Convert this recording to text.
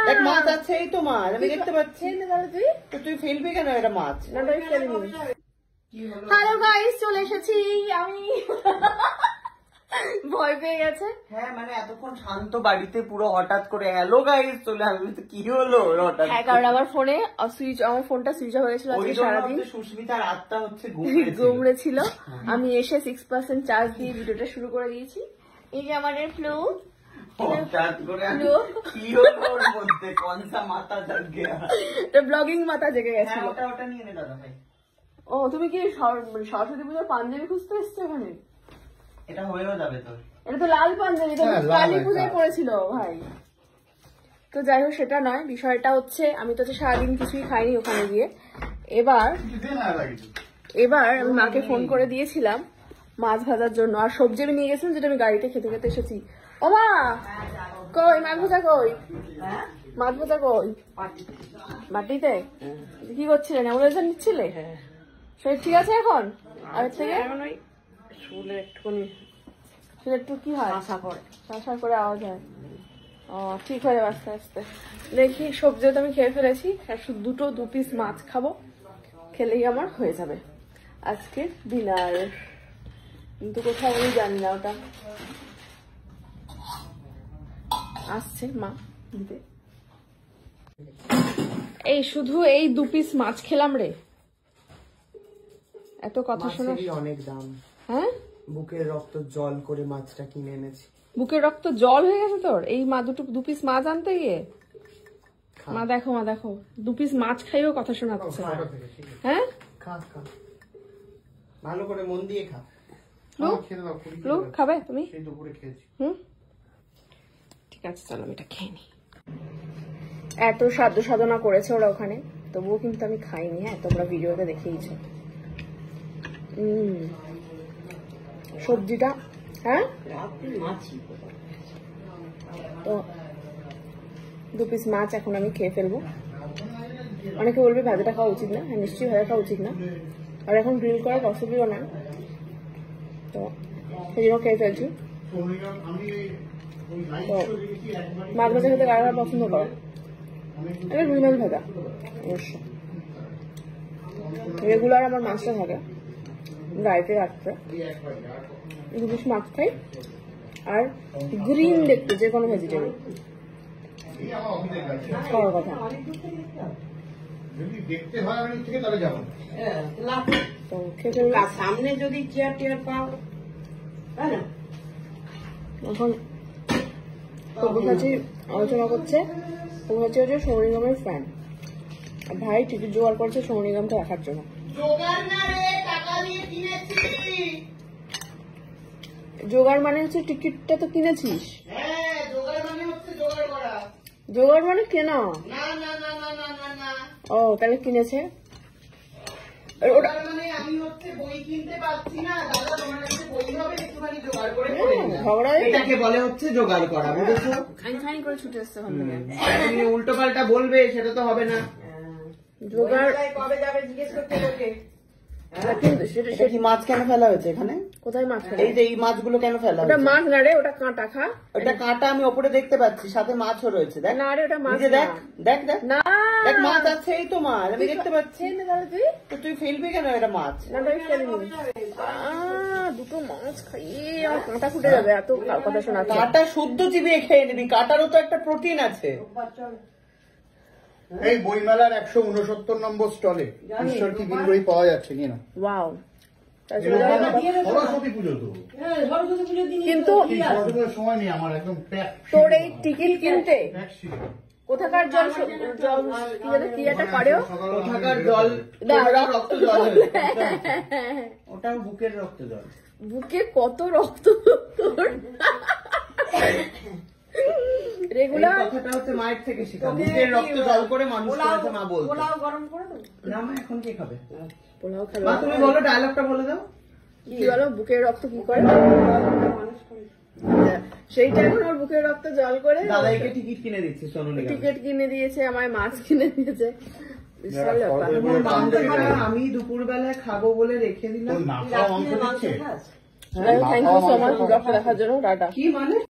দেখ মাছ আছে এই তো মাছ আমি দেখতে পাচ্ছি। তুই ফেলবি কেন এটা মাছ? হ্যালো গাইস, চলে এসেছি আমি। ভয় পেয়ে গেছে। হ্যাঁ মানে এতক্ষণ শান্ত বাড়িতে পুরো হঠাৎ করে হ্যালো গাইস চলে আসবে তো কি হলো হঠাৎ? হ্যাঁ, কারণ আমার ফোনে আমার ফোনটা সুইচ অফ হয়েছিল আজকে সারাদিন। সুস্মিতার আত্মা হচ্ছে গুমড়ে ছিল। আমি এসে 6% চার্জ দিয়ে ভিডিওটা শুরু করে দিয়েছি। এই যে আমাদের ফ্লু ব্লগিং মাথা জেগে গেছিল। ও তুমি কি সরস্বতী পুজোর পাঞ্জাবি খুঁজতে এসছো এখানে? এটা হয়েও যাবে তো। এটা তো লাল পাঞ্জাবি, তো কালী পূজায় পড়েছিল ভাই। তো যাই হোক সেটা নয়, বিষয়টা হচ্ছে আমি তো সারাদিন কিছুই খাইনি ওখানে গিয়ে। এবার আমি মাকে ফোন করে দিয়েছিলাম মাছ ভাজার জন্য, আর সবজি আমি নিয়ে গেছিলাম যেটা আমি গাড়িতে খেতে খেতে এসেছি। ও মা কই মাছ ভাজা কই? মাছ ভাজা কই? মাটিতে কি করছিলে? নেবুলাইজার নিচ্ছিলে? শরীর ঠিক আছে এখন? আগের থেকে শুলে একটু কি হয়, শাঁসা করে আওয়াজ হয়। ও ঠিক হয়ে যাবে আস্তে আস্তে। দেখি সবজি তো আমি খেয়ে ফেলেছি, শুধু 2 পিস মাছ খাবো, খেলেই আমার হয়ে যাবে আজকে ডিনার। কিন্তু কোথাও আমি জানি না, ওটা আসছে মা দিতে। এই শুধু এই 2 পিস মাছ খেলাম রে, এত কথা শোনা। অনেক দাম। হ্যাঁ, বুকের রক্ত জল করে মাছটা কিনে এনেছি। বুকের রক্ত জল হয়ে গেছে তোর এই মা 2 পিস মাছ আনতে গিয়ে? মা দেখো 2 পিস মাছ খাইও কথা শোনাচ্ছে। হ্যাঁ ভালো করে মন দিয়ে খা। খাবে তুমি? হুম ঠিক আছে, চলো আমি এটা খেয়ে নি। এত সাধ্য সাধনা করেছে ওরা ওখানে, তবুও কিন্তু আমি খাইনি। হ্যাঁ, তোমরা ভিডিওতে দেখেইছো। সবজিটা হ্যাঁ তো 2 পিস মাছ এখন আমি খেয়ে ফেলবো। অনেকে বলবে ভাজাটা খাওয়া উচিত না। হ্যাঁ, নিশ্চয়ই ভাজা খাওয়া উচিত না, আর এখন গ্রিল করা পসিবলও না, তো সেই জন্য খেয়ে ফেলছি। তো মাছ ভাজা খেতে কারা পছন্দ করো? আমি রুই মাছ ভাজা অবশ্য রেগুলার আমার মাছটা থাকে গাড়িতে রাখতে। 2 পিস মাছ খাই, আর গ্রিন দেখতে যে কোনো ভেজিটেবল খাওয়ার কথা। তো খেতে সামনে যদি চেয়ার টেয়ার পাও। এখন সব্যসাচী আলোচনা করছে, সব্যসাচী হচ্ছে সোনু নিগমের ফ্যান, আর ভাই টিকিট জোগাড় করছে সোনু নিগমকে রাখার জন্য। জোগাড় মানে হচ্ছে টিকিটটা তো কিনেছিস। জোগাড় মানে কেনা? ও তাহলে কিনেছে। উল্টো পাল্টা বলবে সেটা তো হবে না। জোগাড় কবে যাবে জিজ্ঞেস করতে লোকে। মাছ কেন ফেলা হয়েছে এখানে? কোথায় মাছ? এই যে এই মাছগুলো কেন ফেলা? ওটা মাছ না রে, ওটা কাঁটা। খা, ওটা কাঁটা আমি ওপরে দেখতে পাচ্ছি, সাথে মাছও রয়েছে। দেখ না রে, ওটা মাছ। দেখ দেখ দেখ না, দেখ মাছ আছে এই তো মাছ আমি দেখতে পাচ্ছি। তুই ফেলবি কেন এটা মাছ? না আমি ফেলিনি। 2 মাছ খাইয়ে আর কাঁটা ফুটে যাবে, এত কথা শোনা। কাঁটা শুদ্ধ চিবিয়ে খেয়ে নিবি, কাঁটারও তো একটা প্রোটিন আছে। এই বইমেলার 169 নম্বর স্টলে ঈশ্বর কি দিন বই পাওয়া যাচ্ছে, নিয়ে নাও। ওয়াও, সরস্বতী পুজো তো, কিন্তু সময় নেই আমার, একদম তোর এই টিকিট কিনতে কোথাকার জল কি একটা করেও, কোথাকার জল রক্ত জল, ওটাও বুকের রক্ত জল। বুকে কত রক্ত তোর। রেগুলার কথাটা হচ্ছে মায়ের থেকে শেখা, বুকের রক্ত জল করে মানুষ করেছে মা বলতো। পোলাও গরম করে দেবো না মা, এখন কি খাবে? পোলাও খাবে। মা তুমি বলো, ডায়লগটা বলে দাও। কি বলো? বুকের রক্ত কি করে? সেইটা এখন ওর বুকের রক্ত জল করে দাদাইকে টিকিট কিনে দিচ্ছে, সোনু নিগম টিকিট কিনে দিয়েছে, আমায় মাছ কিনে দিয়েছে। আমি দুপুর বেলায় খাবো বলে রেখে দিলাম। থ্যাংক ইউ সো মাচ দেখার জন্য। টাটা। কি মানে?